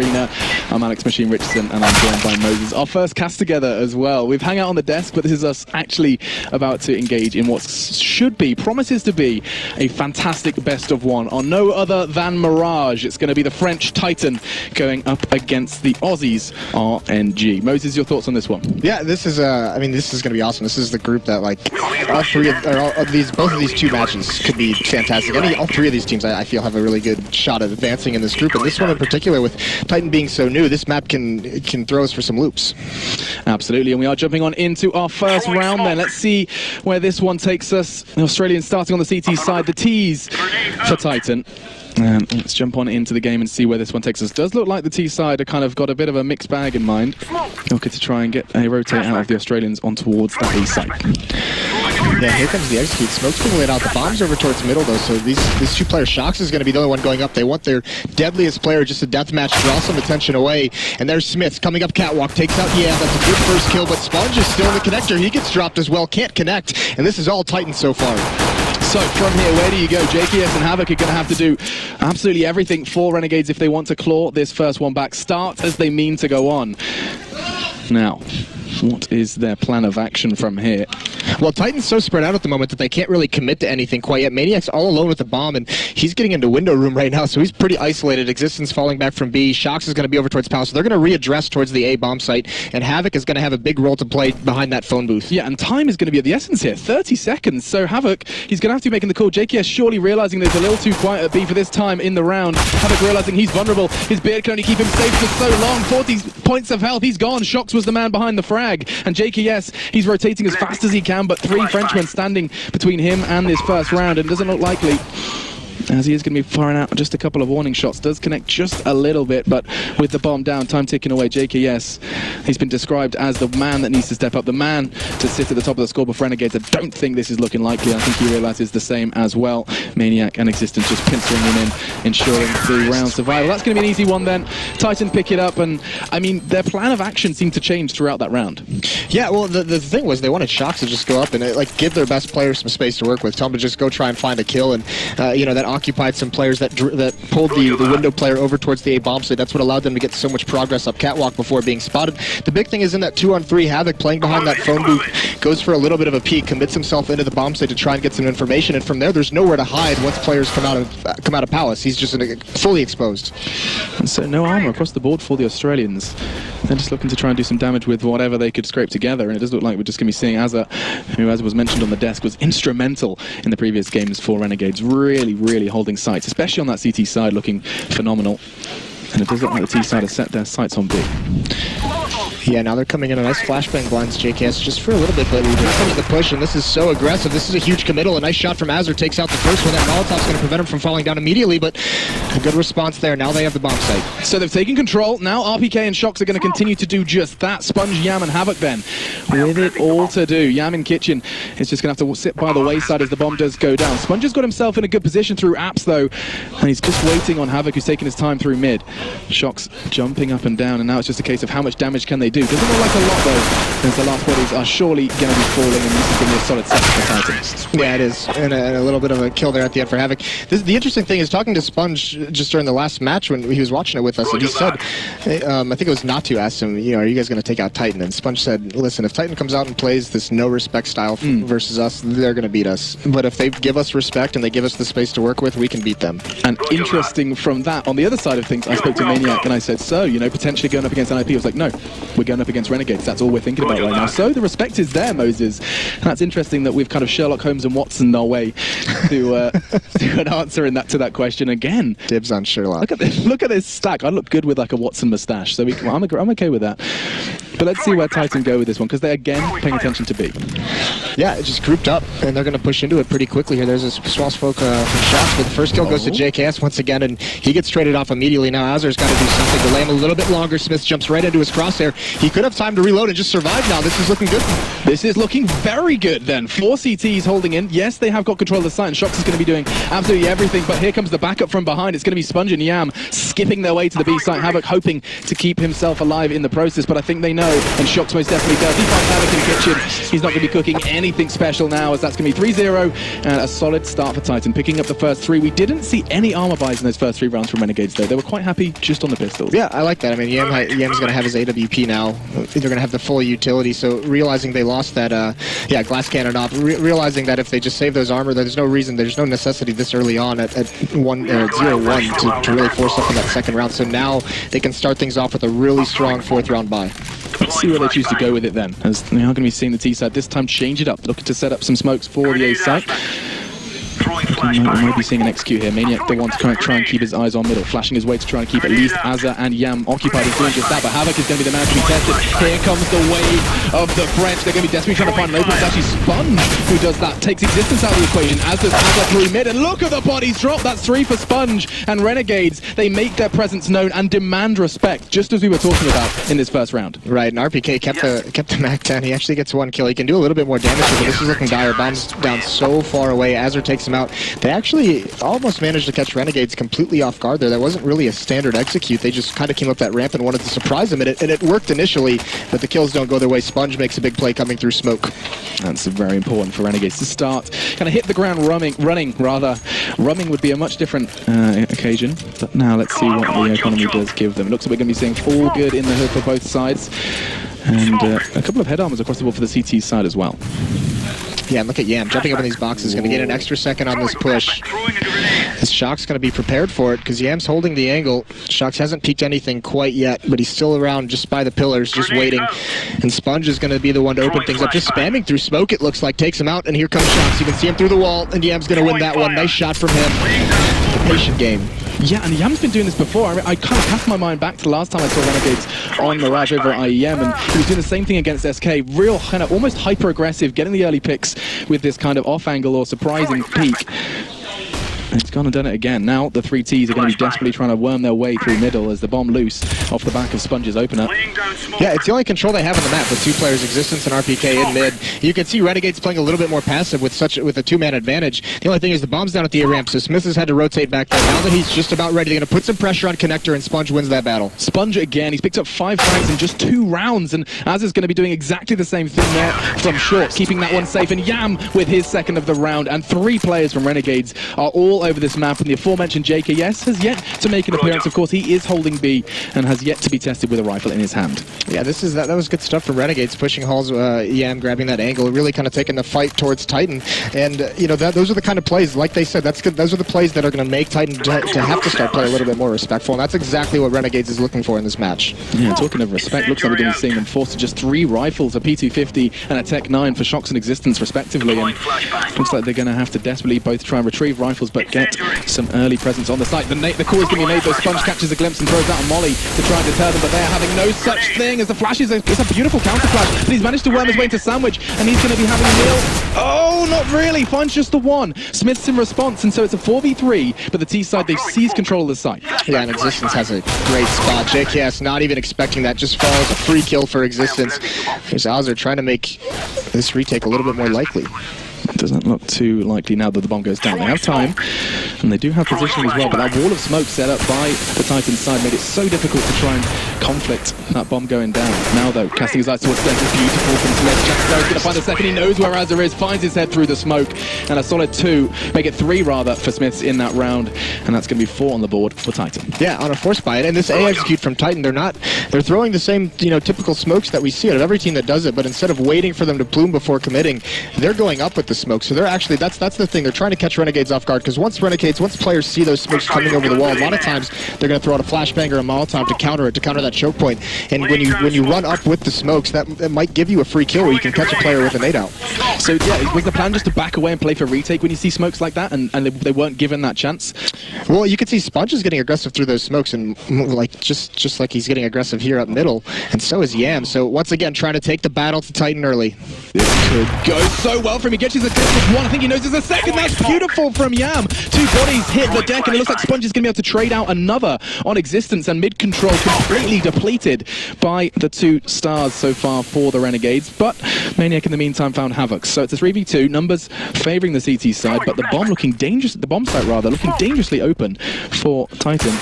Arena. I'm Alex Machine Richardson, and I'm joined by Moses. Our first cast together as well. We've hung out on the desk, but this is us actually about to engage in what promises to be a fantastic best of one on no other than Mirage. It's going to be the French Titan going up against the Aussies RNG. Moses, your thoughts on this one? Yeah, this is this is going to be awesome. This is the group that, like, both of these two matches could be fantastic. All three of these teams, I feel, have a really good shot at advancing in this group, and this one in particular, with Titan being so new, this map can throw us for some loops. Absolutely, and we are jumping on into our first round then. Let's see where this one takes us. The Australians starting on the CT side, the T's for Titan. Let's jump on into the game and see where this one takes us. Does look like the T side are kind of got a bit of a mixed bag in mind. Looking to try and get a rotate out of the Australians on towards that A side. Yeah, here comes the execute. Smoke's being laid out. The bomb's over towards middle, though, so these two players, Shox is going to be the only one going up. They want their deadliest player, just a deathmatch, draw some attention away. And there's Smith coming up catwalk, takes out, yeah, that's a good first kill, but Sponge is still in the connector. He gets dropped as well, can't connect, and this is all Titan so far. So from here, where do you go? JKS and Havoc are going to have to do absolutely everything for Renegades if they want to claw this first one back. Start as they mean to go on. Now, what is their plan of action from here? Well, Titan's so spread out at the moment that they can't really commit to anything quite yet. Maniac's all alone with the bomb, and he's getting into window room right now, so he's pretty isolated. Existence falling back from B. Shox is going to be over towards Palace, so they're going to readdress towards the A bomb site, and Havoc is going to have a big role to play behind that phone booth. Yeah, and time is going to be at the essence here. 30 seconds. So Havoc, he's going to have to be making the call. JKS surely realizing there's a little too quiet at B for this time in the round. Havoc realizing he's vulnerable. His beard can only keep him safe for so long. 40 points of health. He's gone. Shox was the man behind the frag. And JKS, he's rotating as fast as he can, but three Frenchmen standing between him and this first round, and doesn't look likely, as he is going to be firing out just a couple of warning shots. Does connect just a little bit, but with the bomb down, time ticking away. JKS, he's been described as the man that needs to step up, the man to sit at the top of the scoreboard for Renegades. I don't think this is looking likely. I think he realizes the same as well. Maniac and Existence just pinching him in, ensuring the round survival. That's going to be an easy one then. Titan pick it up, and I mean, their plan of action seemed to change throughout that round. Yeah, well, the thing was they wanted Shox to just go up and give their best players some space to work with. Tell them to just go try and find a kill, and that occupied some players that pulled the window player over towards the A bomb site. That's what allowed them to get so much progress up catwalk before being spotted. The big thing is in that 2-on-3, Havoc playing behind that phone booth goes for a little bit of a peek, commits himself into the bomb site to try and get some information, and from there there's nowhere to hide once players come out of Palace. He's just fully exposed. And so no armor across the board for the Australians. They're just looking to try and do some damage with whatever they could scrape together, and it does look like we're just going to be seeing Azza, who, as was mentioned on the desk, was instrumental in the previous games for Renegades, really holding sights, especially on that CT side, looking phenomenal. And it does look like the T side has set their sights on B. Yeah, now they're coming in a nice flashbang blinds JKS just for a little bit, but we're coming to the push, and this is so aggressive. This is a huge committal. A nice shot from Azur takes out the first one. That Molotov's going to prevent him from falling down immediately, but a good response there. Now they have the bomb site. So they've taken control. Now RPK and Shox are going to continue to do just that. Sponge, Yam, and Havoc then with it all to do. Yam in kitchen is just going to have to sit by the wayside as the bomb does go down. Sponge has got himself in a good position through apps, though, and he's just waiting on Havoc, who's taking his time through mid. Shox jumping up and down, and now it's just a case of how much damage can they do. Doesn't look like a lot, though, as the last bodies are surely going to be falling, and this is going to be a solid set for Titans. Yeah, it is, and a little bit of a kill there at the end for Havoc. The interesting thing is, talking to Sponge just during the last match when he was watching it with us, and he said, I think it was Natu asked him, are you guys going to take out Titan? And Sponge said, listen, if Titan comes out and plays this no-respect style versus us, they're going to beat us. But if they give us respect and they give us the space to work with, we can beat them. And interesting from that, on the other side of things, I spoke to Maniac and I said, so, potentially going up against NIP. I was like, no, we're going up againds Renegades. That's all we're thinking about right now. So the respect is there, Moses. And that's interesting that we've kind of Sherlock Holmes and Watson our way to an answer to that question again. Dibs on Sherlock. Look at this stack. I look good with like a Watson moustache, so I'm okay with that. But let's see where Titan go with this one, because they're again paying attention to B. Yeah, it's just grouped up, and they're going to push into it pretty quickly here. There's a small smoke from Shox, but the first kill goes to JKS once again, and he gets traded off immediately. Now Azur's got to do something to delay him a little bit longer. Smith jumps right into his crosshair. He could have time to reload and just survive now. This is looking good. This is looking very good then. 4 CTs holding in. Yes, they have got control of the site, and Shox is going to be doing absolutely everything, but here comes the backup from behind. It's going to be Sponge and Yam skipping their way to the B site. Havok hoping to keep himself alive in the process, but I think they know, and Shox most definitely does. He finds Havok in the kitchen. He's not going to be cooking anything special now, as that's going to be 3-0, and a solid start for Titan, picking up the first 3. We didn't see any armor buys in those first 3 rounds from Renegades, though. They were quite happy just on the pistols. Yeah, I like that. I mean, Yam's going to have his AWP now. They're going to have the full utility, so realizing they lost that glass cannon op, realizing that if they just save those armor, there's no reason, there's no necessity this early on at 0-1 to really force up in that second round. So now they can start things off with a really strong 4th round buy. Let's see where they choose to go with it then, as they are going to be seeing the T side this time change it up, looking to set up some smokes for the A site. We might be seeing an execute here. Maniac, the one to try and keep his eyes on middle, flashing his way to try and keep at least Azza and Yam occupied. He's doing just that, but Havok is going to be the man to be tested. Here comes the wave of the French. They're going to be desperately trying to find an open. It's actually Sponge who does that, takes existence out of the equation, as does Azza through mid, and look at the bodies drop. That's 3 for Sponge, and Renegades, they make their presence known and demand respect, just as we were talking about in this first round. Right, and RPK kept the Mac 10. He actually gets 1 kill. He can do a little bit more damage, but this is looking dire. Bombs down so far away. Azza takes him out. They actually almost managed to catch Renegades completely off guard there. That wasn't really a standard execute. They just kind of came up that ramp and wanted to surprise them, and it worked initially, but the kills don't go their way. Sponge makes a big play coming through smoke. That's very important for Renegades to start. Kind of hit the ground running. Rumming would be a much different occasion, but now let's see what the economy does give them. It looks like we're going to be seeing all good in the hood for both sides, and a couple of head armors across the board for the CT side as well. Yeah, and look at Yam jumping up in these boxes, going to get an extra second on this push. This Shox going to be prepared for it because Yam's holding the angle. Shox hasn't peeked anything quite yet, but he's still around just by the pillars, just waiting. And Sponge is going to be the one to open things up, just spamming through smoke, it looks like, takes him out, and here comes Shox. You can see him through the wall, and Yam's going to win that one. Nice shot from him. The patient game. Yeah, and Yam's been doing this before. I kind of cast my mind back to the last time I saw Renegades on Mirage over at IEM, and he was doing the same thing against SK. Real kind of almost hyper-aggressive, getting the early picks with this kind of off-angle or surprising peek. And he's gone and done it again. Now the 3 Ts are going to be desperately trying to worm their way through middle as the bomb loose off the back of Sponge's opener. Yeah, it's the only control they have on the map with 2 players, Existence and RPK in mid. You can see Renegades playing a little bit more passive with a 2-man advantage. The only thing is the bomb's down at the A ramp, so Smith has had to rotate back there. Now that he's just about ready, they're going to put some pressure on Connector, and Sponge wins that battle. Sponge again, he's picked up 5 frags in just 2 rounds, and Az is going to be doing exactly the same thing there from short, keeping that one safe, and Yam with his second of the round, and 3 players from Renegades are all over this map, and the aforementioned JKS has yet to make an appearance. Of course, he is holding B and has yet to be tested with a rifle in his hand. Yeah, that was good stuff from Renegades, pushing Halls, Yam grabbing that angle, really kind of taking the fight towards Titan. And those are the kind of plays, like they said, that's good. Those are the plays that are going to make Titan to have to start playing a little bit more respectful, and that's exactly what Renegades is looking for in this match. Yeah, talking of respect, looks like we're going to be seeing them forced to just 3 rifles, a P250 and a Tech 9 for Shox and Existence respectively, and looks like they're going to have to desperately both try and retrieve rifles but get some early presence on the site. The call is going to be made, though. Sponge catches a glimpse and throws out a molly to try and deter them, but they are having no such thing as the flash it's a beautiful counter flash, but he's managed to worm his way into Sandwich, and he's going to be having a meal. Oh, not really, finds just the 1. Smith's in response, and so it's a 4v3, but the T side, they've seized control of the site. Yeah, and Existence has a great spot. JKS not even expecting that, just falls, a free kill for Existence. Here's Azza trying to make this retake a little bit more likely. Doesn't look too likely now that the bomb goes down. They have time, and they do have positioning as well, but that wall of smoke set up by the Titan side made it so difficult to try and conflict that bomb going down. Now, though, casting his eyes towards the center, beautiful from Smith. Jack's going to find a second. He knows where Azza is, finds his head through the smoke, and a solid 2, make it 3 rather, for Smiths in that round, and that's going to be 4 on the board for Titan. Yeah, on a force buy it, and this A execute from Titan, they're throwing the same, typical smokes that we see out of every team that does it, but instead of waiting for them to plume before committing, they're going up with the smoke. So they're actually, that's the thing, they're trying to catch Renegades off guard, because once players see those smokes coming over the wall, a lot of times they're going to throw out a flashbang or a Molotov to counter that choke point. And when you run up with the smokes, that might give you a free kill where you can catch a player with a nade out. So yeah, was the plan just to back away and play for retake when you see smokes like that, and they weren't given that chance? Well, you can see Sponge is getting aggressive through those smokes, and just like he's getting aggressive here up middle, and so is Yam. So once again, trying to take the battle to Titan early. This could go so well for him. He gets his This one, I think he knows there's a second. That's beautiful from Yam. Two bodies hit the deck, and it looks like Sponge is going to be able to trade out another on existence, and mid control completely depleted by the 2 stars so far for the Renegades. But Maniac in the meantime found Havoc. So it's a 3v2, numbers favoring the CT side, but the bomb looking dangerous, the bomb site rather, looking dangerously open for Titan.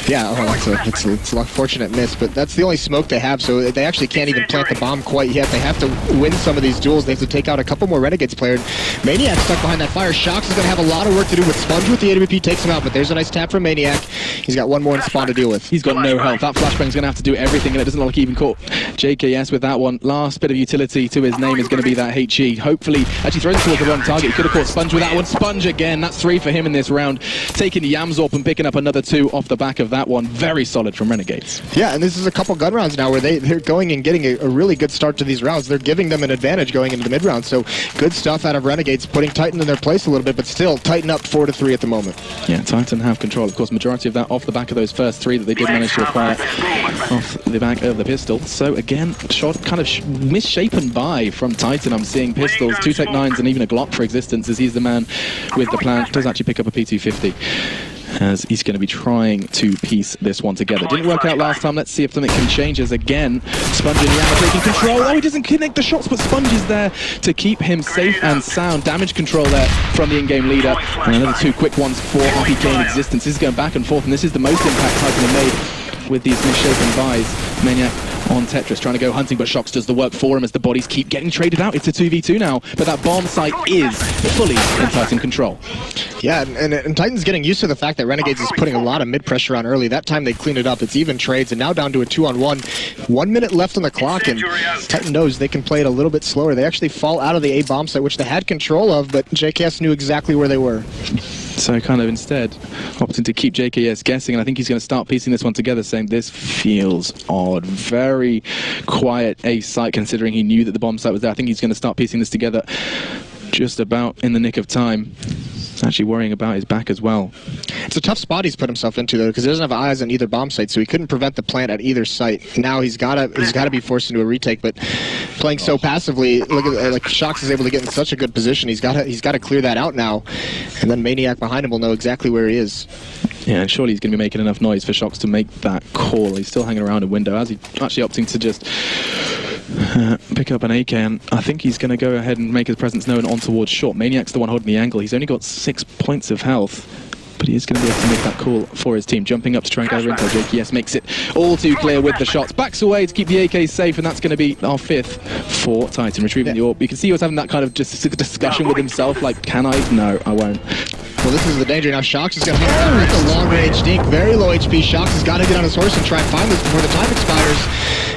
Yeah, it's an unfortunate miss, but that's the only smoke they have, so they actually can't even plant the bomb quite yet. They have to win some of these duels. They have to take out a couple more Renegades players. Maniac stuck behind that fire. Shox is going to have a lot of work to do with Sponge with the AWP, takes him out, but there's a nice tap from Maniac. He's got one more in spawn to deal with. He's got no health. That flashbang's going to have to do everything, and it doesn't look like he even caught JKS with that one. Last bit of utility to his name is going to be that HE. Hopefully, actually throws it towards the wrong target. He could have caught Sponge with that one. Sponge again. That's 3 for him in this round. Taking Yamzorp and picking up another 2 off the back of that one. Very solid from Renegades. Yeah, and this is a couple gun rounds now where they're going and getting a really good start to these rounds. They're giving them an advantage going into the mid round, so good stuff out of Renegades, putting Titan in their place a little bit, but still Titan up 4-3 at the moment. Yeah, Titan have control. Of course, majority of that off the back of those first 3 that they did manage to acquire off the back of the pistol. So again, shot kind of misshapen by from Titan. I'm seeing pistols, 2 Tech 9s, and even a Glock for existence, as he's the man with the plan. Does actually pick up a P250. As he's going to be trying to piece this one together. Didn't work out last time. Let's see if something can change, as again, Sponge and Yam are taking control. Oh, he doesn't connect the shots, but Sponge is there to keep him safe and sound. Damage control there from the in-game leader. And another 2 quick ones for RPK in existence. This is going back and forth, and this is the most impact Titan have made with these misshapen buys. Maniac on Tetris, trying to go hunting, but Shox does the work for him as the bodies keep getting traded out. It's a 2v2 now, but that bomb site is fully in Titan control. Yeah, and Titan's getting used to the fact that Renegades is putting a lot of mid-pressure on early. That time they cleaned it up. It's even trades, and now down to a 2-on-1. 1 minute left on the clock, and Titan knows they can play it a little bit slower. They actually fall out of the A bomb site, which they had control of, but JKS knew exactly where they were. So kind of instead opting to keep JKS guessing, and I think he's going to start piecing this one together, saying this feels odd. Very quiet A site, considering he knew that the bomb site was there. I think he's going to start piecing this together just about in the nick of time. He's actually worrying about his back as well. It's a tough spot he's put himself into, though, because he doesn't have eyes on either bomb site, so he couldn't prevent the plant at either site. Now he's got to be forced into a retake, but playing so passively, look at like Shox is able to get in such a good position. He's got to clear that out now, and then Maniac behind him will know exactly where he is. Yeah, and surely he's going to be making enough noise for Shox to make that call. He's still hanging around a window, as he's actually opting to just pick up an AK, and I think he's going to go ahead and make his presence known on towards short. Maniac's the one holding the angle. He's only got 6 points of health, but he is going to be able to make that call for his team. Jumping up to try and gather intel. JKS makes it all too clear with the shots. Backs away to keep the AK safe, and that's going to be our 5th for Titan. Retrieving the AWP. You can see he was having that kind of just discussion with himself, like, can I? No, I won't. Well, this is the danger. Now Shox is going to have a long-range dink. Very low HP. Shox has got to get on his horse and try and find this before the time expires.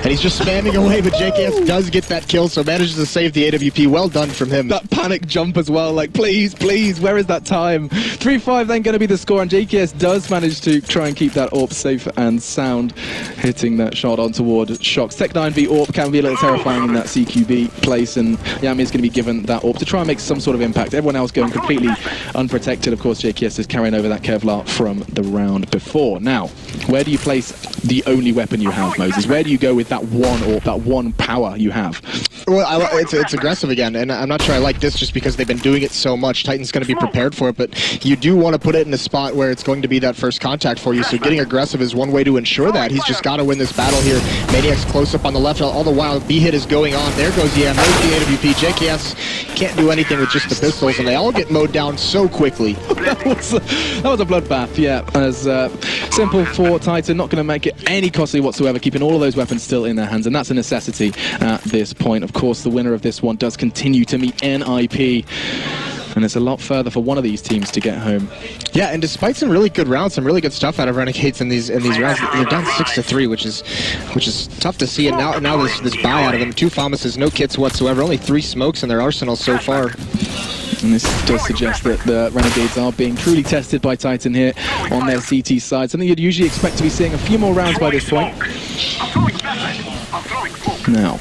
And he's just spamming away, but JKS does get that kill, so manages to save the AWP. Well done from him. That panic jump as well, like, please, please, where is that time? 3-5 then going to be the score, and JKS does manage to try and keep that AWP safe and sound, hitting that shot on toward Shox. Tech 9 v AWP can be a little terrifying in that CQB place, and Yami is going to be given that AWP to try and make some sort of impact. Everyone else going completely unprotected. Of course, JKS is carrying over that Kevlar from the round before. Now, where do you place the only weapon you have, Moses? Where do you go with that one AWP, that one power you have? Well, it's aggressive again, and I'm not sure I like this just because they've been doing it so much. Titan's going to be prepared for it, but you do want to put it in a spot where it's going to be that first contact for you, so getting aggressive is one way to ensure that. He's just got to win this battle here. Maniac's close up on the left, all the while B-hit is going on. There goes Yam, there's the AWP. JKS can't do anything with just the pistols, and they all get mowed down so quickly. That was a bloodbath, yeah. As simple for Titan, not going to make it any costly whatsoever, keeping all of those weapons still in their hands, and that's a necessity at this point. Of course, the winner of this one does continue to meet NIP, and it's a lot further for one of these teams to get home. Yeah, and despite some really good rounds, some really good stuff out of Renegades in these rounds, they're down 6-3, which is tough to see. And now this buy out of them, 2 FAMASes, no kits whatsoever, only 3 smokes in their arsenal so far. And this does suggest that the Renegades are being truly tested by Titan here on their CT side. Something you'd usually expect to be seeing a few more rounds by this point. Now,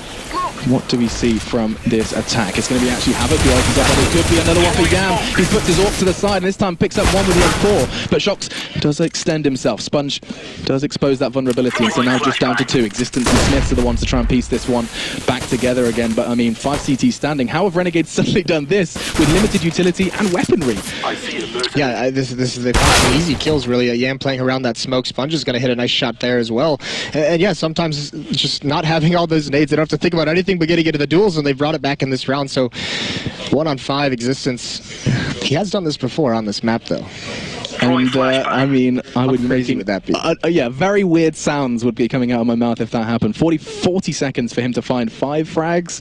what do we see from this attack? It's going to be actually Havoc who opens up, but it could be another one for Yam. He puts his AWP to the side, and this time picks up one with the M4. But Shox does extend himself. Sponge does expose that vulnerability, and so now just down to 2. Existence and Smiths are the ones to try and piece this one back together again. But I mean, 5 CT standing. How have Renegades suddenly done this with limited utility and weaponry? Yeah, this is the easy kills really. Yam playing around that smoke. Sponge is going to hit a nice shot there as well. And yeah, sometimes just not having all those nades, they don't have to think about anything but getting into the duels, and they brought it back in this round. So 1-on-5 Existence. He has done this before on this map though. And I mean, I would be crazy making, would that be? yeah, very weird sounds would be coming out of my mouth if that happened. 40 seconds for him to find 5 frags.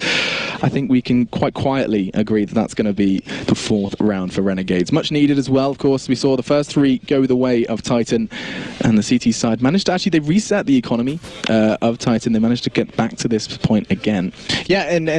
I think we can quite quietly agree that that's going to be the 4th round for Renegades. Much needed as well, of course. We saw the first 3 go the way of Titan, and the CT side managed to actually, they reset the economy of Titan. They managed to get back to this point again. Yeah, and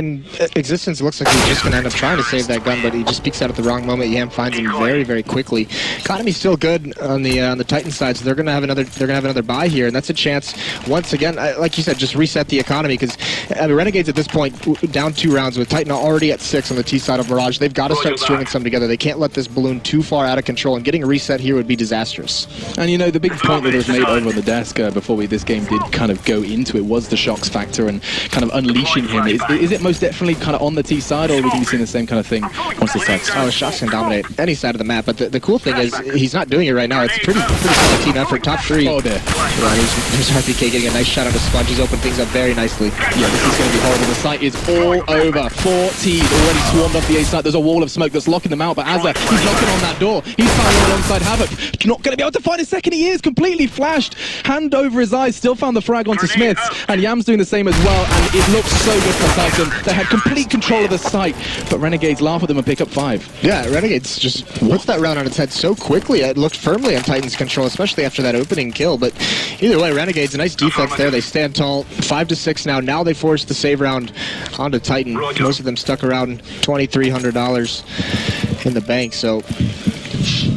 Existence looks like he's just going to end up trying to save that gun, but he just peeks out at the wrong moment. Yam finds him very, very quickly. Economy's still good on the Titan side, so they're gonna have another buy here, and that's a chance once again, like you said, just reset the economy, because I mean, Renegades at this point down 2 rounds with Titan already at 6 on the T side of Mirage. They've got to start stringing some together. They can't let this balloon too far out of control, and getting a reset here would be disastrous. And you know, the big point that was made over on the desk before this game did kind of go into it was the shocks factor and kind of unleashing him. Is it most definitely kind of on the T side, or are we going to be seeing the same kind of thing once the sides? Oh, shocks can dominate any side of the map, but the cool thing is he's not doing it right now. It's pretty solid team effort. Top 3. Oh dear. Yeah, there's RPK getting a nice shot on the Sponge. He's opened things up very nicely. Yeah, this is going to be horrible. The site is all over. 4 T's already swarmed off the A site. There's a wall of smoke that's locking them out, but Azza, he's knocking on that door. He's found one alongside Havoc. Not going to be able to find his second. He is completely flashed. Hand over his eyes. Still found the frag onto Smiths, and Yam's doing the same as well, and it looks so good for Titan. They had complete control of the site, but Renegades laugh at them and pick up 5. Yeah, Renegades just puts that round on its head so quickly. It looked firmly on Titan's control, especially after that opening kill, but either way, Renegades, a nice defense there. They stand tall. 5-6 now. Now they force the save round onto Titan. Most of them stuck around $2,300 in the bank, so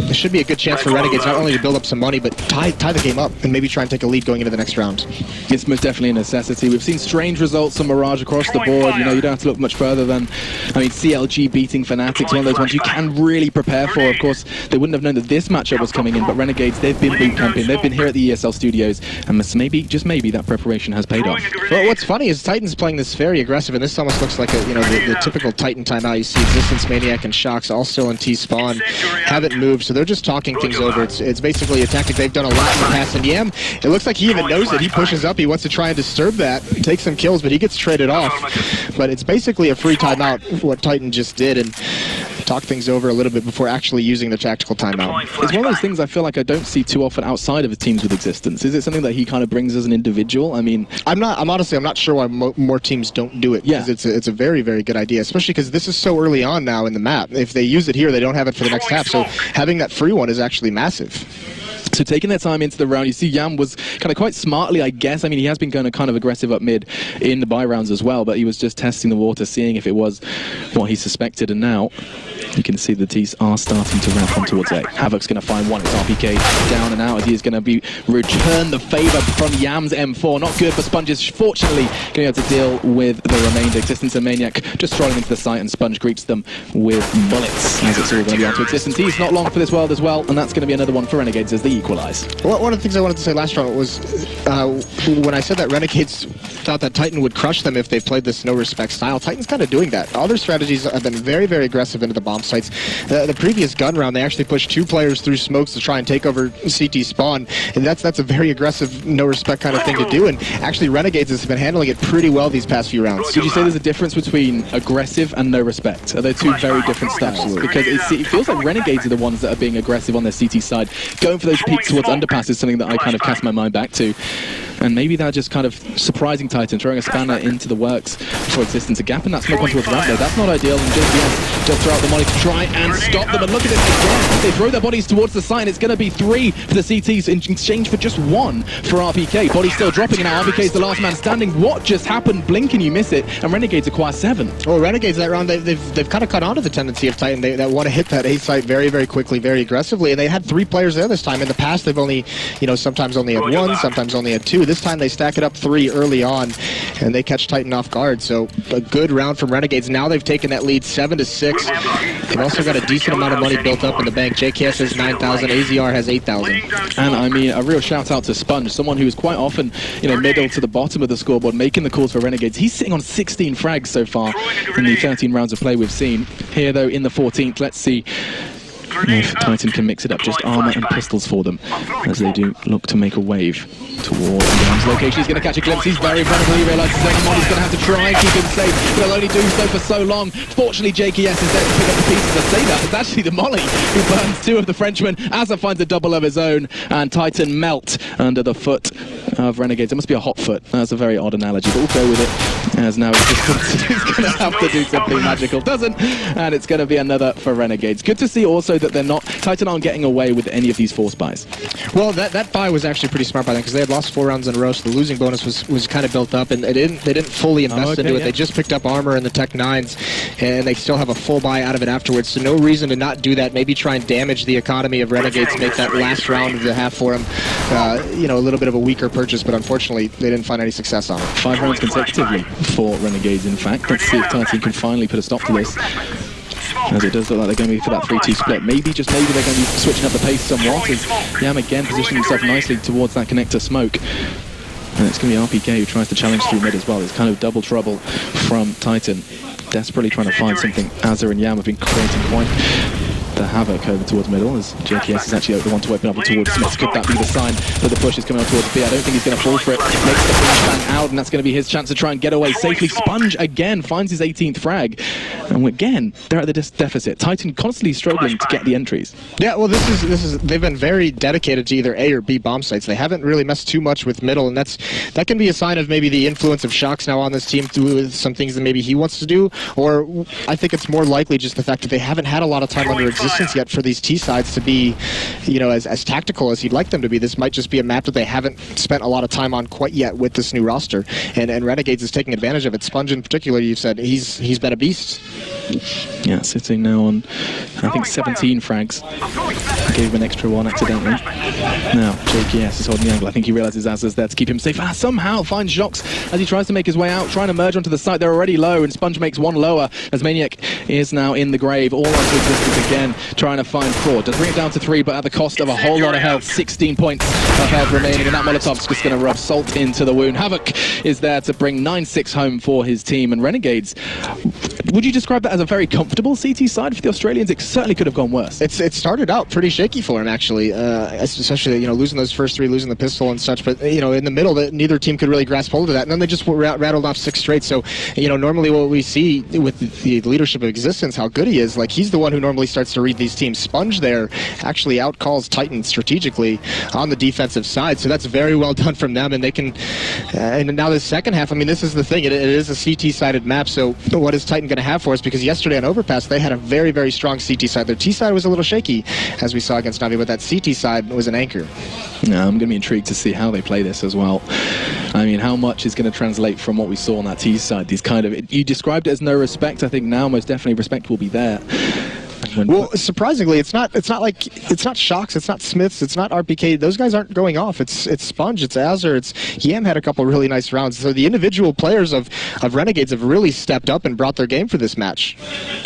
there should be a good chance for Renegades not only to build up some money, but tie the game up and maybe try and take a lead going into the next round. It's most definitely a necessity. We've seen strange results from Mirage across the board. You know, you don't have to look much further than, I mean, CLG beating Fanatics, one of those ones you can really prepare for. Of course, they wouldn't have known that this matchup was coming in, but Renegades, they've been boot camping. They've been here at the ESL studios, and maybe, just maybe, that preparation has paid off. Well, what's funny is Titan's playing this very aggressive, and this almost looks like a, the typical Titan timeout. You see Existence, Maniac, and Shocks all still in T-spawn, haven't moved, so they're just talking things over. It's basically a tactic they've done a lot in the past, and Yam, it looks like he even knows it. He pushes up, he wants to try and disturb that, take some kills, but he gets traded off. But it's basically a free timeout, what Titan just did, and talk things over a little bit before actually using the tactical timeout. It's one of those things I feel like I don't see too often outside of the teams with Existence. Is it something that he kind of brings as an individual? I mean, I'm honestly not sure why more teams don't do it. Yeah, it's a very, very good idea, especially because this is so early on now in the map. If they use it here, they don't have it for the next half, so having that free one is actually massive. So taking their time into the round, you see Yam was kind of quite smartly, I guess. I mean, he has been going kind of aggressive up mid in the buy rounds as well, but he was just testing the water, seeing if it was what he suspected, and now you can see the T's are starting to ramp on towards A. Havoc's going to find one. It's RPK down and out as he is going to return the favor from Yam's M4. Not good, but Sponge is fortunately going to be able to deal with the remainder. Existence and Maniac just strolling into the site, and Sponge greets them with bullets as it's all going to be onto Existence. He's not long for this world as well, and that's going to be another one for Renegades as they equalize. Well, one of the things I wanted to say last round was when I said that Renegades thought that Titan would crush them if they played this no-respect style, Titan's kind of doing that. All their strategies have been very, very aggressive into the bomb sites. The previous gun round, they actually pushed 2 players through smokes to try and take over CT spawn, and that's a very aggressive, no-respect kind of thing to do, and actually Renegades has been handling it pretty well these past few rounds. Would you say there's a difference between aggressive and no-respect? Are they 2 very different styles? Absolutely. Because it feels like Renegades are the ones that are being aggressive on their CT side. Going for those peaks towards underpass is something that I kind of cast my mind back to. And maybe they're just kind of surprising Titan, throwing a spanner into the works for Existence. A gap in that smoke onto a ramp there. That's not ideal. And JPS just throw out the molly to try and stop them. And look at this again. They throw their bodies towards the site. It's going to be 3 for the CTs in exchange for just 1 for RPK. Body still dropping, and now RPK is the last man standing. What just happened? Blink and you miss it. And Renegades acquire 7. Well, Renegades that round, they've kind of caught on to the tendency of Titan. They want to hit that A site very, very quickly, very aggressively. And they had 3 players there this time. In the past, they've only, sometimes only had 1, sometimes only had 2. This time they stack it up 3 early on, and they catch Titan off guard. So So a good round from Renegades. Now they've taken that lead 7-6. They've also got a decent amount of money built up in the bank. JKS has 9,000, AZR has 8,000. And I mean, a real shout out to Sponge, someone who is quite often, middle to the bottom of the scoreboard, making the calls for Renegades. He's sitting on 16 frags so far in the 13 rounds of play we've seen. Here, though, in the 14th, let's see if Titan can mix it up, just armor and pistols for them, as they do look to make a wave towards Yam's location. He's going to catch a glimpse. He's very vulnerable. He realizes that He's going to have to try and keep him safe, but he'll only do so for so long. Fortunately, JKS is there to pick up the pieces. I say that, it's actually the Molly who burns two of the Frenchmen. Asa finds a double of his own, and Titan melt under the foot of Renegades. It must be a hot foot. That's a very odd analogy, but we'll go with it, as now he's going to have to do something magical. Doesn't, and it's going to be another for Renegades. Good to see also that Titan aren't getting away with any of these force buys. Well, that buy was actually pretty smart by them, because they had lost 4 rounds in a row, so the losing bonus was kind of built up, and they didn't fully invest into it. They just picked up armor and the Tech 9s, and they still have a full buy out of it afterwards, so no reason to not do that. Maybe try and damage the economy of Renegades, make that last round of the half for them, a little bit of a weaker purchase, but unfortunately they didn't find any success on it. 5 rounds consecutively for Renegades, in fact. Let's see if Titan can finally put a stop to this, as it does look like they're going to be for that 3-2 split. Maybe they're going to be switching up the pace somewhat, as Yam again positioning himself nicely towards that connector smoke. And it's going to be RPK who tries to challenge through mid as well. It's kind of double trouble from Titan, desperately trying to find something. Asa and Yam have been creating quite the havoc over towards middle, as JKS is actually the one to open up towards Smith. Could that be the sign that the push is coming up towards B? I don't think he's going to fall for it. Makes the flashbang out, and that's going to be his chance to try and get away safely. Sponge again finds his 18th frag, and again they're at the deficit. Titan constantly struggling to get the entries. Yeah, well, this is they've been very dedicated to either A or B bomb sites. They haven't really messed too much with middle, and that can be a sign of maybe the influence of Shox now on this team through some things that maybe he wants to do, or I think it's more likely just the fact that they haven't had a lot of time under existence yet for these T sides to be, as tactical as he'd like them to be. This might just be a map that they haven't spent a lot of time on quite yet with this new roster, and Renegades is taking advantage of it. Sponge in particular, you've said he's been a beast. Yeah, sitting now on I think 17 frags. Gave him an extra one accidentally. Now JKS is holding the angle. I think he realizes Asa's there to keep him safe. Somehow finds Shox as he tries to make his way out, trying to merge onto the site. They're already low, and Sponge makes one lower as Maniac is now in the grave, all onto existence again, trying to find 4. Does bring it down to 3, but at the cost of a whole lot of health. 16 points of health remaining, and that Molotov's just going to rub salt into the wound. Havoc is there to bring 9-6 home for his team, and Renegades, would you describe that as a very comfortable CT side for the Australians? It certainly could have gone worse. It started out pretty shaky for him, actually, especially losing those first 3, losing the pistol and such, but in the middle, neither team could really grasp hold of that, and then they just rattled off 6 straight. So normally what we see with the leadership of Existence, how good he is, like he's the one who normally starts to read these teams. Sponge there actually outcalls Titan strategically on the defensive side, so that's very well done from them, and they can and now the second half, I mean, this is the thing, it is a CT sided map, so what is Titan going to have for us? Because yesterday on Overpass they had a very, very strong CT side. Their T side was a little shaky, as we saw against Navi, but that CT side was an anchor. Yeah, I'm going to be intrigued to see how they play this as well. I mean, how much is going to translate from what we saw on that T side? These kind of, you described it as no respect. I think now most definitely respect will be there. Well, surprisingly, it's not Shox, it's not Smiths, it's not RPK. Those guys aren't going off. It's Sponge, it's Azure, it's Yam had a couple really nice rounds. So the individual players of Renegades have really stepped up and brought their game for this match.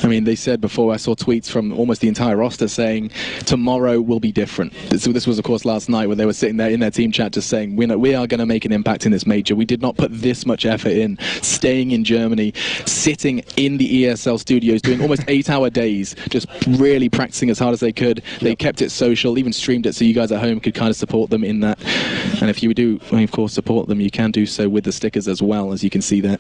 I mean, they said before, I saw tweets from almost the entire roster saying tomorrow will be different. So this was, of course, last night when they were sitting there in their team chat just saying, we are going to make an impact in this major. We did not put this much effort in, staying in Germany, sitting in the ESL studios, doing almost 8-hour days, just really practicing as hard as they could. They kept it social, even streamed it so you guys at home could kind of support them in that. And if you do, of course, support them, you can do so with the stickers as well, as you can see there.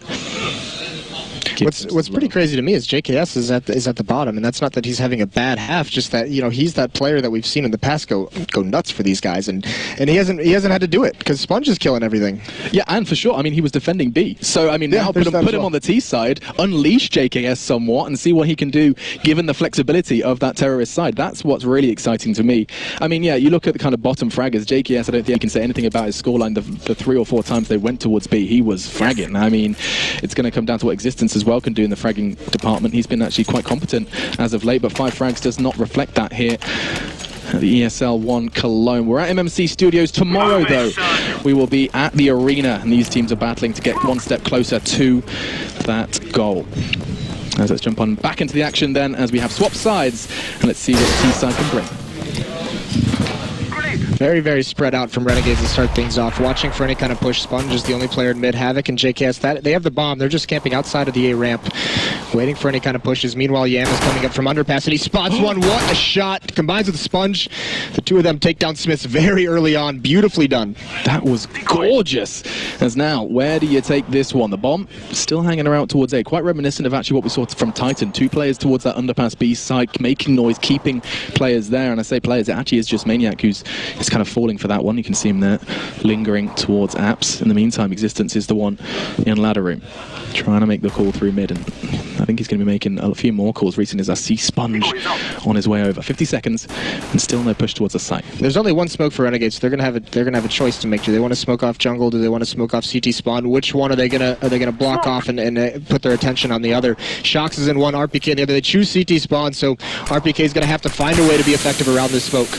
What's pretty crazy to me is JKS is at the bottom, and that's not that he's having a bad half, just that he's that player that we've seen in the past go nuts for these guys, and he hasn't had to do it because Sponge is killing everything. Yeah, and for sure, I mean, he was defending B, so I mean, now put him on the T side, unleash JKS somewhat, and see what he can do given the flexibility of that terrorist side. That's what's really exciting to me. I mean, yeah, you look at the kind of bottom fraggers. JKS, I don't think you can say anything about his scoreline. The 3 or 4 times they went towards B, he was fragging. I mean, it's going to come down to what Existence as well can do in the fragging department. He's been actually quite competent as of late, but 5 frags does not reflect that here at the ESL 1 Cologne. We're at MMC Studios tomorrow, though. we will be at the arena, and these teams are battling to get one step closer to that goal. As let's jump on back into the action then, as we have swapped sides, and let's see what the T side can bring. Very, very spread out from Renegades to start things off. Watching for any kind of push. Sponge is the only player in mid. Havoc and JKS, they have the bomb. They're just camping outside of the A ramp, waiting for any kind of pushes. Meanwhile, Yam is coming up from underpass, and he spots one. What a shot. Combines with Sponge. The two of them take down Smiths very early on. Beautifully done. That was gorgeous. As now, where do you take this one? The bomb still hanging around towards A. Quite reminiscent of actually what we saw from Titan. Two players towards that underpass B side, making noise, keeping players there. And I say players, it actually is just Maniac who's kind of falling for that one. You can see him there lingering towards Apps. In the meantime, Existence is the one in ladder room trying to make the call through mid, and I think he's going to be making a few more calls recently as I see Sponge on his way over. 50 seconds and still no push towards the site. There's only one smoke for Renegades. So they're going to have a choice to make. Do they want to smoke off jungle? Do they want to smoke off CT spawn? Which one are they going to block off and put their attention on the other? Shox is in one, RPK in the other. They choose CT spawn, so RPK is going to have to find a way to be effective around this smoke.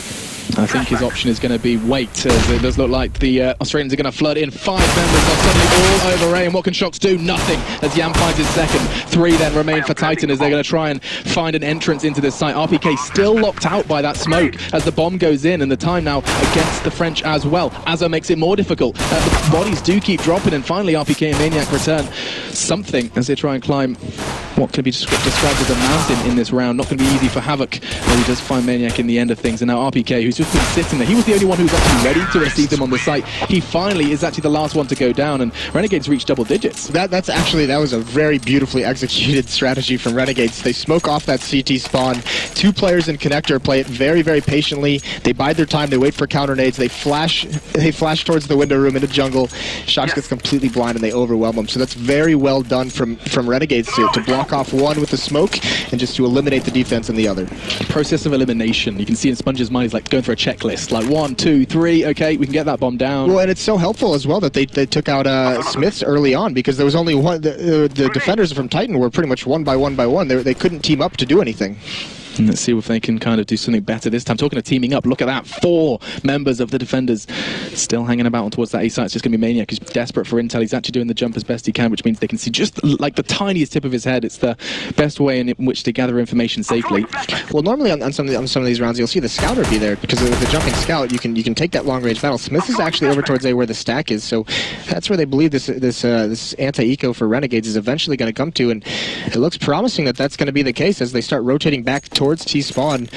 I think his option is going to be wait, as it does look like the Australians are going to flood in. 5 members are suddenly all over A, and what can Shox do? Nothing, as Yam finds his second. 3 then remain for Titan as they're going to try and find an entrance into this site. RPK still locked out by that smoke as the bomb goes in, and the time now against the French as well. Azza makes it more difficult. The bodies do keep dropping, and finally RPK and Maniac return something as they try and climb what can be described as a mountain in this round. Not going to be easy for Havoc, but he does find Maniac in the end of things. And now RPK, who's just been sitting there, he was the only one who was actually ready to receive them on the site. He finally is actually the last one to go down, and Renegades reached double digits. That was a very beautifully executed strategy from Renegades. They smoke off that CT spawn. 2 players in connector play it very, very patiently. They bide their time. They wait for counter nades. They flash towards the window room into jungle. Shox gets completely blind and they overwhelm them. So that's very well done from Renegades to block off one with the smoke and just to eliminate the defense in the other. Process of elimination. You can see in Sponge's mind, he's like going for a checklist. Like 1, 2, 3, okay, we can get that bomb down. Well, and it's so helpful as well that they took out Smiths early on, because there was only one. The defenders from Titan were pretty much one by one by one. They couldn't team up to do anything. And let's see if they can kind of do something better this time. Talking of teaming up, look at that. 4 members of the defenders still hanging about on towards that A site. It's just going to be Maniac, who's desperate for intel. He's actually doing the jump as best he can, which means they can see just like the tiniest tip of his head. It's the best way in which to gather information safely. Well, normally on some of these rounds, you'll see the scouter be there, because with the jumping scout, you can take that long range battle. Smith is actually over towards A where the stack is, so that's where they believe this anti-eco for Renegades is eventually going to come to, and it looks promising that that's going to be the case as they start rotating back towards T-spawn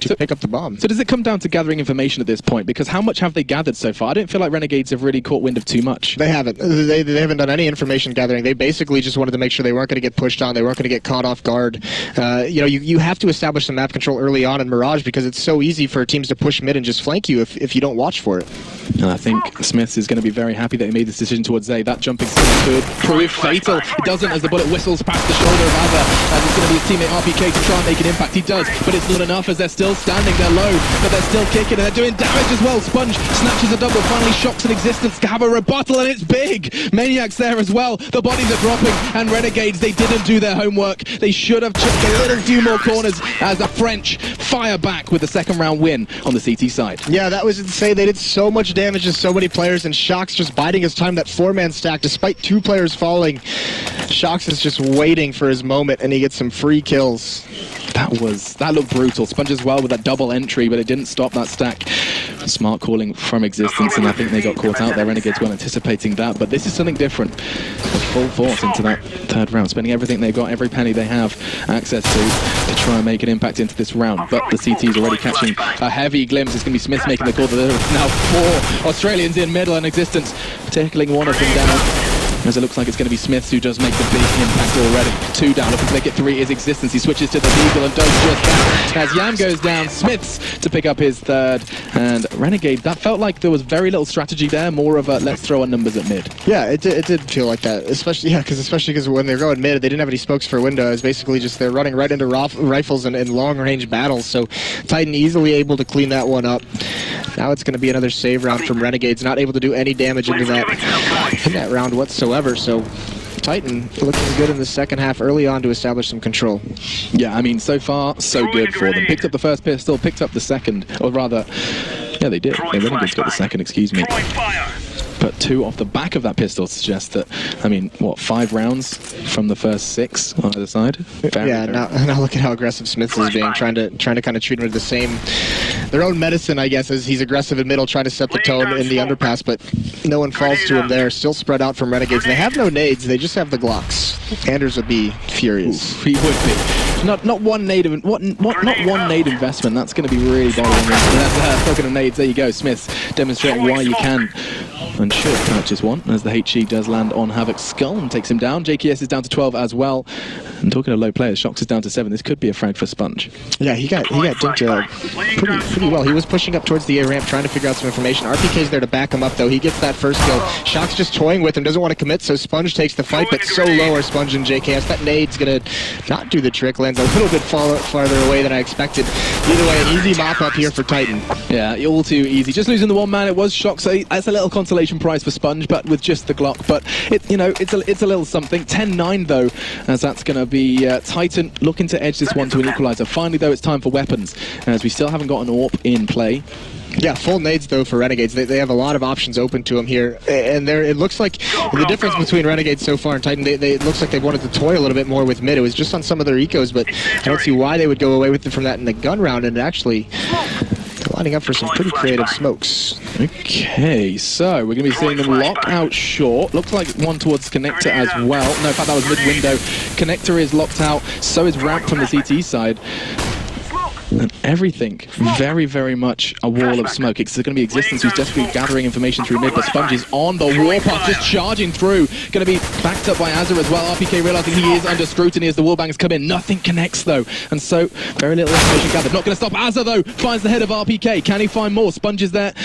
to pick up the bomb. So does it come down to gathering information at this point? Because how much have they gathered so far? I don't feel like Renegades have really caught wind of too much. They haven't. They haven't done any information gathering. They basically just wanted to make sure they weren't going to get pushed on. They weren't going to get caught off guard. You have to establish some map control early on in Mirage, because it's so easy for teams to push mid and just flank you if you don't watch for it. And I think Smiths is going to be very happy that he made this decision towards A. That jumping skill could prove fatal. It doesn't, as the bullet whistles past the shoulder of Azza, as it's going to be his teammate RPK to try and make an impact. He does, but it's not enough as they're still standing. They're low, but they're still kicking and they're doing damage as well. Sponge snatches a double, finally Shox an existence to have a rebuttal, and it's big. Maniac's there as well. The bodies are dropping, and Renegades, they didn't do their homework. They should have checked a little few more corners as the French fire back with the second round win on the CT side. Yeah, that was insane. They did so much damage to so many players, and Shox just biding his time. That 4-man stack, despite 2 players falling, Shox is just waiting for his moment, and he gets some free kills. That looked brutal. Sponge as well with that double entry, but it didn't stop that stack. Smart calling from Existence, and I think they got caught out there. Renegades weren't anticipating that, but this is something different. Full force into that 3rd round, spending everything they've got, every penny they have access to try and make an impact into this round. But the CT is already catching a heavy glimpse. It's going to be Smith making the call. There are now 4 Australians in middle, and Existence tackling one of them down. As it looks like it's going to be Smiths who does make the big impact already. 2 down, looking to make it 3 is Existence. He switches to the Beagle and does just that. As Yam goes down, Smiths to pick up his 3rd. And Renegade, that felt like there was very little strategy there, more of a let's throw our numbers at mid. Yeah, it did feel like that, especially because when they're going mid, they didn't have any smokes for window. It's basically just they're running right into rifles and long-range battles, so Titan easily able to clean that one up. Now it's going to be another save round from Renegades, not able to do any damage into that round whatsoever, so Titan looking good in the second half early on to establish some control. Yeah, I mean, so far, so good for them. Picked up the first pistol, picked up the second, or rather, Yeah, they did. The Renegades got the second, excuse me. But 2 off the back of that pistol suggests that, I mean, what, 5 rounds from the first 6 on either side? Yeah, now look at how aggressive Smiths is being, trying to kind of treat him with the same, their own medicine, I guess, as he's aggressive in middle, trying to set the tone in the underpass, but no one falls to him there. Still spread out from Renegades. They have no nades, they just have the Glocks. Anders would be furious. Oof, he would be. Not one nade investment. That's going to be really bothering him. Talking of nades, there you go. Smiths demonstrating why you can and should purchase one, as the HE does land on Havoc's skull and takes him down. JKS is down to 12 as well. And talking of low players, Shox is down to 7. This could be a frag for Sponge. Yeah, he got dunked pretty well. He was pushing up towards the A ramp, trying to figure out some information. RPK's there to back him up, though. He gets that first kill. Shox just toying with him, doesn't want to commit, so Sponge takes the fight, but so low are Sponge and JKS. That nade's gonna not do the trick. Lands a little bit farther away than I expected. Either way, an easy mop up here for Titan. Yeah, all too easy. Just losing the one man, it was Shox, so that's a little consolation prize for Sponge, but with just the Glock. But it's a little something. 10-9 though, as that's going to be Titan looking to edge this one to an equalizer. Finally though, it's time for weapons, as we still haven't got an AWP in play. Yeah, full nades though for Renegades. They have a lot of options open to them here, and it looks like the difference between Renegades so far and Titan, it looks like they wanted to toy a little bit more with mid. It was just on some of their ecos, but I don't see why they would go away with it from that in the gun round, and actually lining up for some pretty creative smokes. Okay, so we're going to be seeing them lock out short. Looks like one towards Connector as well. No, in fact, that was mid-window. Connector is locked out, so is Ramp from the CT side. And everything very, very much a wall of smoke. It's going to be Existence who's desperately gathering information through mid, but Sponge is on the warpath, just charging through. Going to be backed up by Azza as well. RPK realizing he is under scrutiny as the wallbangs come in. Nothing connects though, and so very little information gathered. Not going to stop Azza though. Finds the head of RPK. Can he find more? Sponge is there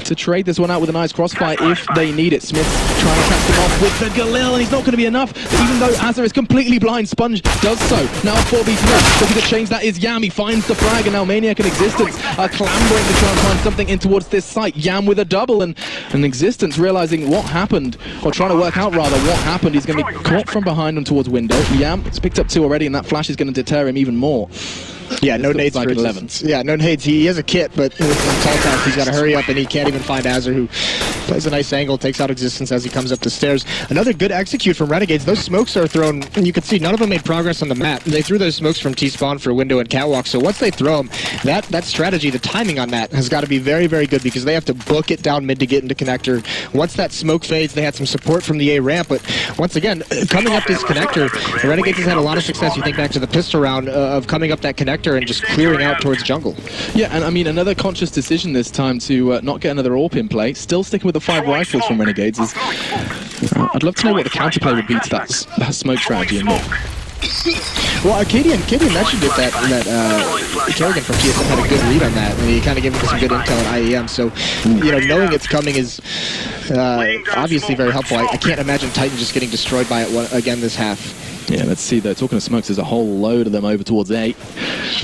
to trade this one out with a nice crossfire if they need it. Smith trying to catch him off with the Galil, and he's not going to be enough. But even though Azza is completely blind, Sponge does so. Now 4v3, looking to change that is Yam. He finds the frag, and now Maniac and Existence are clambering to try and find something in towards this site. Yam with a double, and Existence realizing what happened, or trying to work out rather what happened. He's going to be caught from behind and towards window. Yam has picked up 2 already, and that flash is going to deter him even more. Yeah, no nades for Existence. Yeah, no nades. He has a kit, but with some tall task, he's got to hurry up, and he can't even find Azza, who plays a nice angle, takes out Existence as he comes up the stairs. Another good execute from Renegades. Those smokes are thrown, and you can see none of them made progress on the map. They threw those smokes from T-spawn for window and catwalk, so once they throw them, that strategy, the timing on that has got to be very, very good, because they have to book it down mid to get into connector. Once that smoke fades, they had some support from the A ramp, but once again, coming up this connector, the Renegades has had a lot of success. You think back to the pistol round of coming up that connector and just clearing out towards jungle. Yeah, and I mean, another conscious decision this time to not get another AWP in play. Still sticking with the 5 rifles from Renegades. I'd love to know what the counterplay would be to that smoke strategy in mid. Well, Arcadian mentioned it that Kerrigan from TSM had a good read on that, and he kind of gave him some good intel at IEM. So, knowing it's coming is obviously very helpful. I can't imagine Titan just getting destroyed by it again this half. Yeah, let's see though. Talking of smokes, there's a whole load of them over towards A.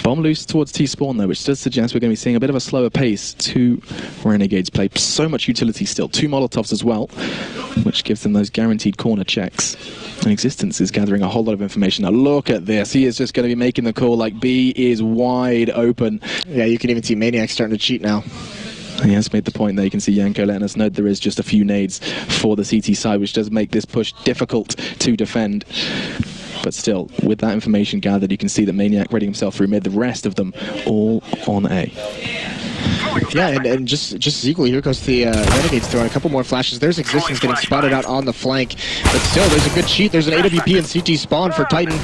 Bomb loose towards T-spawn though, which does suggest we're going to be seeing a bit of a slower pace to Renegades play. So much utility still. 2 Molotovs as well, which gives them those guaranteed corner checks. And Existence is gathering a whole lot of information. Now look at this. He is just going to be making the call like B is wide open. Yeah, you can even see Maniac starting to cheat now. He has made the point there. You can see Yanko letting us know there is just a few nades for the CT side, which does make this push difficult to defend. But still, with that information gathered, you can see that Maniac readying himself through mid, the rest of them all on A. Yeah, and just as equally, here goes the Renegades throwing a couple more flashes. There's Existence getting spotted out on the flank. But still, there's a good cheat. There's an AWP and CT spawn for Titan.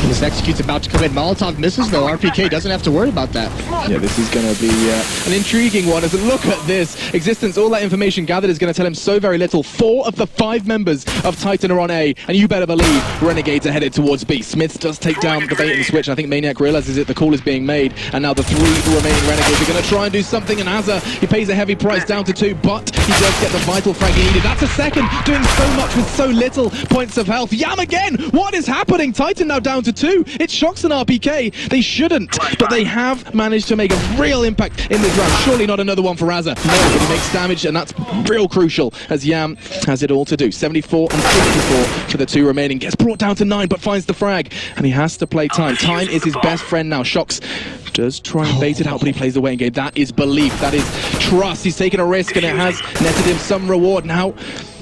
This execute's about to come in. Molotov misses, though. RPK doesn't have to worry about that. Yeah, this is going to be an intriguing one. As look at this. Existence, all that information gathered is going to tell him so very little. 4 of the 5 members of Titan are on A, and you better believe Renegades are headed towards B. Smiths does take down the bait and switch. I think Maniac realizes it. The call is being made, and now the 3 remaining Renegades are going to try and do something, and Azza, he pays a heavy price down to 2, but he does get the vital frag he needed. That's a second, doing so much with so little points of health. Yam again! What is happening? Titan now down to 2. It's Shox and RPK. They shouldn't, but they have managed to make a real impact in this round. Surely not another one for Azza. No, but he makes damage, and that's real crucial as Yam has it all to do. 74 and 54 for the 2 remaining. Gets brought down to 9, but finds the frag, and he has to play time. Time is his best friend now. Shox Does try and bait it out, but he plays the waiting game. That is belief, that is trust. He's taken a risk and it has netted him some reward. Now,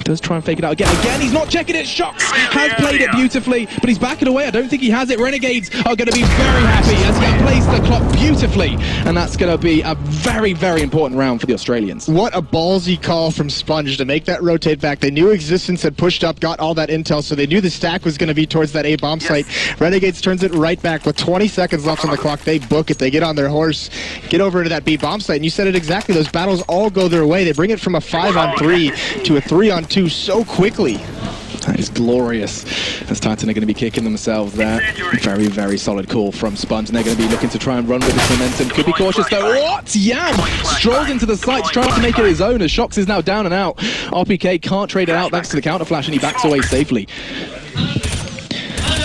does try and fake it out again. Again, he's not checking it. Shox has played it beautifully, but he's backing away. I don't think he has it. Renegades are going to be very happy as he plays the clock beautifully, and that's going to be a very, very important round for the Australians. What a ballsy call from Sponge to make that rotate back. They knew Existence had pushed up, got all that intel, so they knew the stack was going to be towards that A bomb site. Renegades turns it right back with 20 seconds left on the clock. They book it. They get on their horse, get over to that B bomb site, and you said it exactly. Those battles all go their way. They bring it from a 5-on-3 to a 3-on-2 so quickly. That is glorious, as Titan are going to be kicking themselves there. Very, very solid call from Sponge, and they're going to be looking to try and run with this momentum. Could be cautious though. What? Yam strolls into the sights, trying to make it his own, as Shox is now down and out. RPK can't trade it out thanks to the counter flash, and he backs away safely.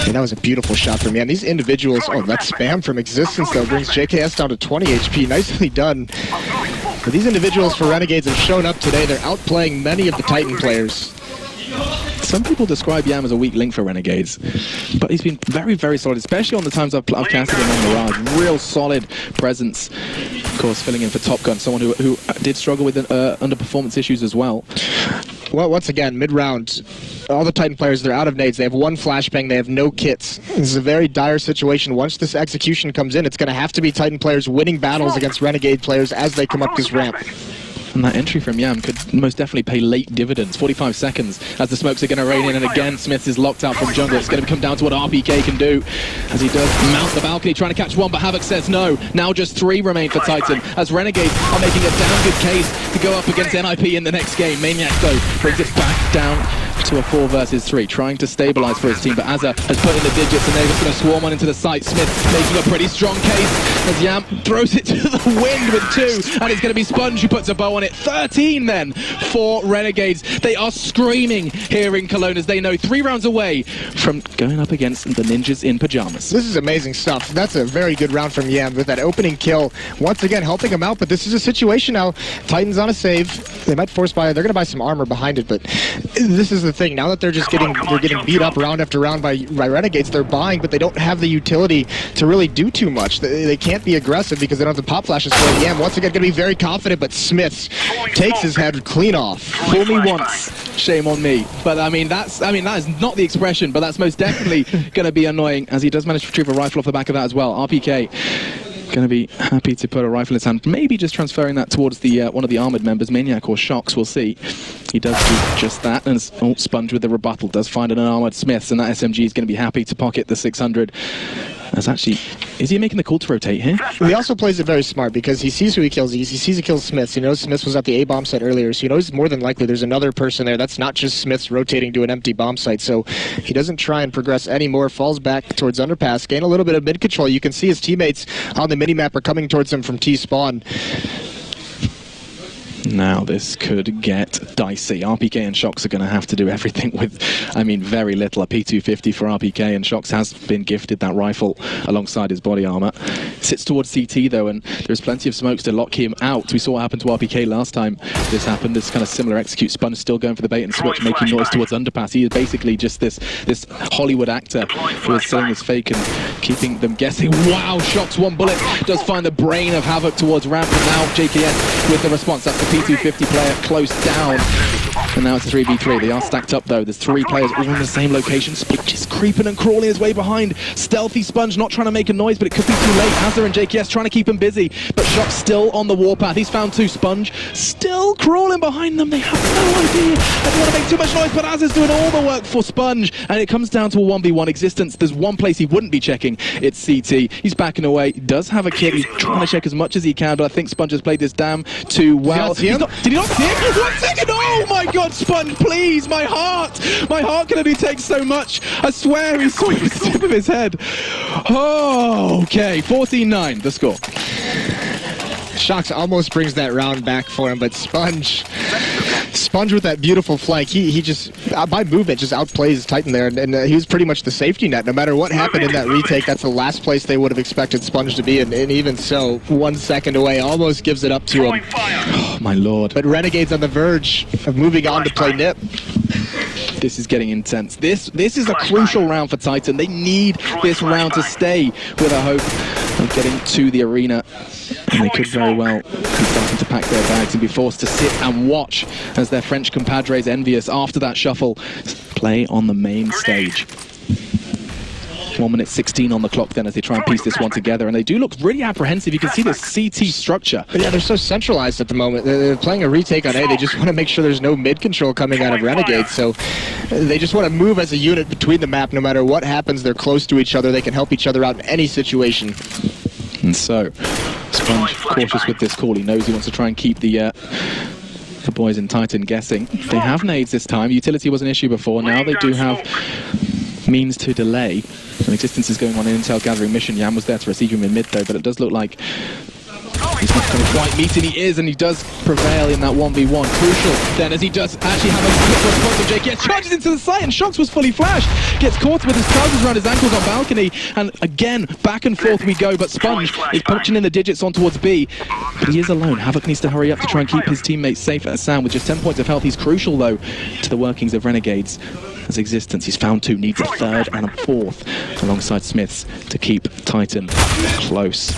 And that was a beautiful shot from Yam. These individuals, oh, that spam from Existence though brings JKS down to 20 HP. Nicely done. But these individuals for Renegades have shown up today. They're outplaying many of the Titan players. Some people describe Yam as a weak link for Renegades, but he's been very, very solid, especially on the times I've casted him on Mirage. Real solid presence. Of course, filling in for Top Gun, someone who did struggle with underperformance issues as well. Well, once again, mid-round, all the Titan players, they're out of nades. They have one flashbang. They have no kits. This is a very dire situation. Once this execution comes in, it's going to have to be Titan players winning battles against Renegade players as they come up this ramp. And that entry from Yam could most definitely pay late dividends. 45 seconds as the smokes are going to rain in, and again Smith is locked out from jungle. It's going to come down to what RPK can do as he does mount the balcony, trying to catch one, but Havoc says no. Now just 3 remain for Titan as Renegades are making a damn good case to go up against NIP in the next game. Maniac though brings it back down to a 4 versus 3, trying to stabilize for his team, but Azza has put in the digits and they're just going to swarm on into the site. Smith making a pretty strong case as Yam throws it to the wind with 2, and it's going to be Sponge who puts a bow on it. 13 then for Renegades. They are screaming here in Cologne as they know 3 rounds away from going up against the ninjas in pajamas. This is amazing stuff. That's a very good round from Yam with that opening kill. Once again helping him out, but this is a situation now. Titans on a save. They might force buy. They're going to buy some armor behind it, but this is the thing. Now that they're just getting beat up round after round by Renegades, they're buying, but they don't have the utility to really do too much. They can't be aggressive because they don't have the pop flashes for it. Yam once again going to be very confident, but Smith takes his head clean off. Fool me once, shame on me. But that is not the expression, but that's most definitely going to be annoying as he does manage to retrieve a rifle off the back of that as well. RPK going to be happy to put a rifle in his hand, maybe just transferring that towards the one of the armored members, Maniac or Shox, we'll see. He does do just that, and Sponge with the rebuttal does find an armored Smiths, and that SMG is going to be happy to pocket the 600. That's actually, is he making the call to rotate here? He also plays it very smart because he sees who he kills. He sees he kills Smiths. He knows Smiths was at the A bomb site earlier, so he knows more than likely there's another person there. That's not just Smiths rotating to an empty bomb site, so he doesn't try and progress anymore. Falls back towards underpass, gain a little bit of mid control. You can see his teammates on the minimap are coming towards him from T-spawn. Now this could get dicey. RPK and Shox are going to have to do everything with, very little. A P250 for RPK, and Shox has been gifted that rifle alongside his body armor. Sits towards CT though, and there's plenty of smokes to lock him out. We saw what happened to RPK last time this happened. This kind of similar execute. Sponge still going for the bait and switch, making noise towards underpass. He is basically just this Hollywood actor who is selling this fake and keeping them guessing. Wow, Shox, 1 bullet does find the brain of Havoc towards ramp, and now JKS with the response. That's the P250 player close down, and now it's a 3v3. They are stacked up though. There's 3 players all in the same location. Sponge is creeping and crawling his way behind. Stealthy Sponge not trying to make a noise, but it could be too late. Azza and JKS trying to keep him busy, but Shox still on the warpath. He's found 2. Sponge still crawling behind them. They have no idea. They don't want to make too much noise, but Azza's doing all the work for Sponge, and it comes down to a 1v1 Existence. There's one place he wouldn't be checking. It's CT. He's backing away. He does have a kit. He's trying to check as much as he can, but I think Sponge has played this damn too well. Did he not see him? 1 second! Oh my god, Sponge, please! My heart can only take so much. I swear he saw the tip of his head. Oh, okay. 14-9, the score. Shox almost brings that round back for him, but Sponge with that beautiful flank, he just, by movement, just outplays Titan there, and he was pretty much the safety net. No matter what happened in that retake, that's the last place they would have expected Sponge to be, and even so, 1 second away, almost gives it up to him. Oh, my lord. But Renegades on the verge of moving on to play Nip. This is getting intense. This is a crucial round for Titan. They need this round to stay with a hope of getting to the arena, and they could very well be starting to pack their bags and be forced to sit and watch as their French compadres, envious after that shuffle, play on the main stage. 1 minute 16 on the clock then as they try and piece this one together, and they do look really apprehensive. You can see this CT structure. But yeah, they're so centralized at the moment. They're playing a retake on A. They just want to make sure there's no mid control coming out of Renegades, so they just want to move as a unit between the map. No matter what happens, they're close to each other. They can help each other out in any situation. And so, Sponge cautious with this call. He knows he wants to try and keep the boys in Titan guessing. They have nades this time. Utility was an issue before. Now they do have means to delay. An existence is going on in intel gathering mission. Yam was there to receive him in mid though, but it does look like he's not going to quite meet him. He is, and he does prevail in that 1v1. Crucial then as he does actually have a quick response from JKS. Charges into the site and Shox was fully flashed. Gets caught with his trousers around his ankles on balcony, and again back and forth we go, but Sponge is punching in the digits on towards B. But he is alone. Havoc needs to hurry up to try and keep his teammates safe and sound with just 10 points of health. He's crucial though to the workings of Renegades. As existence, he's found two, needs a third and a fourth alongside Smiths to keep Titan close.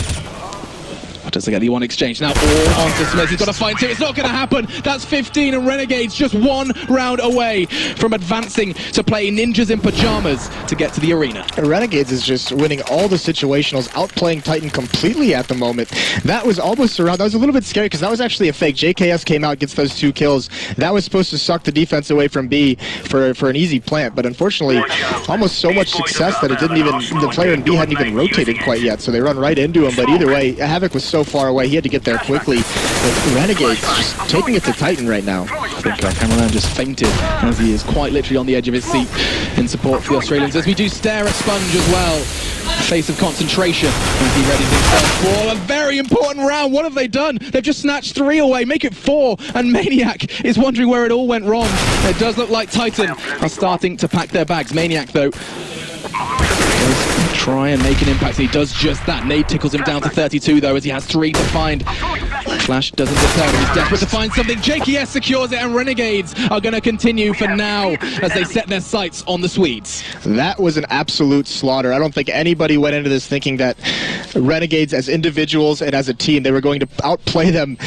Does he get the one exchange? Now all onto Smith. He's got to find two. It's not going to happen. That's 15, and Renegades just one round away from advancing to play ninjas in pajamas to get to the arena. Renegades is just winning all the situationals, outplaying Titan completely at the moment. That was almost around. That was a little bit scary because that was actually a fake. JKS came out, gets those 2 kills. That was supposed to suck the defense away from B for an easy plant, but unfortunately, almost so much success that it didn't even, the player in B hadn't even rotated quite yet, so they run right into him. But either way, Havoc was so far away, he had to get there quickly. But Renegades just taking it to Titan right now. I think our cameraman just fainted as he is quite literally on the edge of his seat in support for the Australians, as we do stare at Sponge as well. Face of concentration as he readies himself for a very important round. What have they done? They've just snatched 3 away, make it 4, and Maniac is wondering where it all went wrong. It does look like Titan are starting to pack their bags. Maniac though does try and make an impact. He does just that. Nade tickles him down to 32 though, as he has 3 to find. Flash doesn't deter him. He's desperate to find something. JKS secures it, and Renegades are going to continue for now as they set their sights on the Swedes. That was an absolute slaughter. I don't think anybody went into this thinking that Renegades as individuals and as a team, they were going to outplay them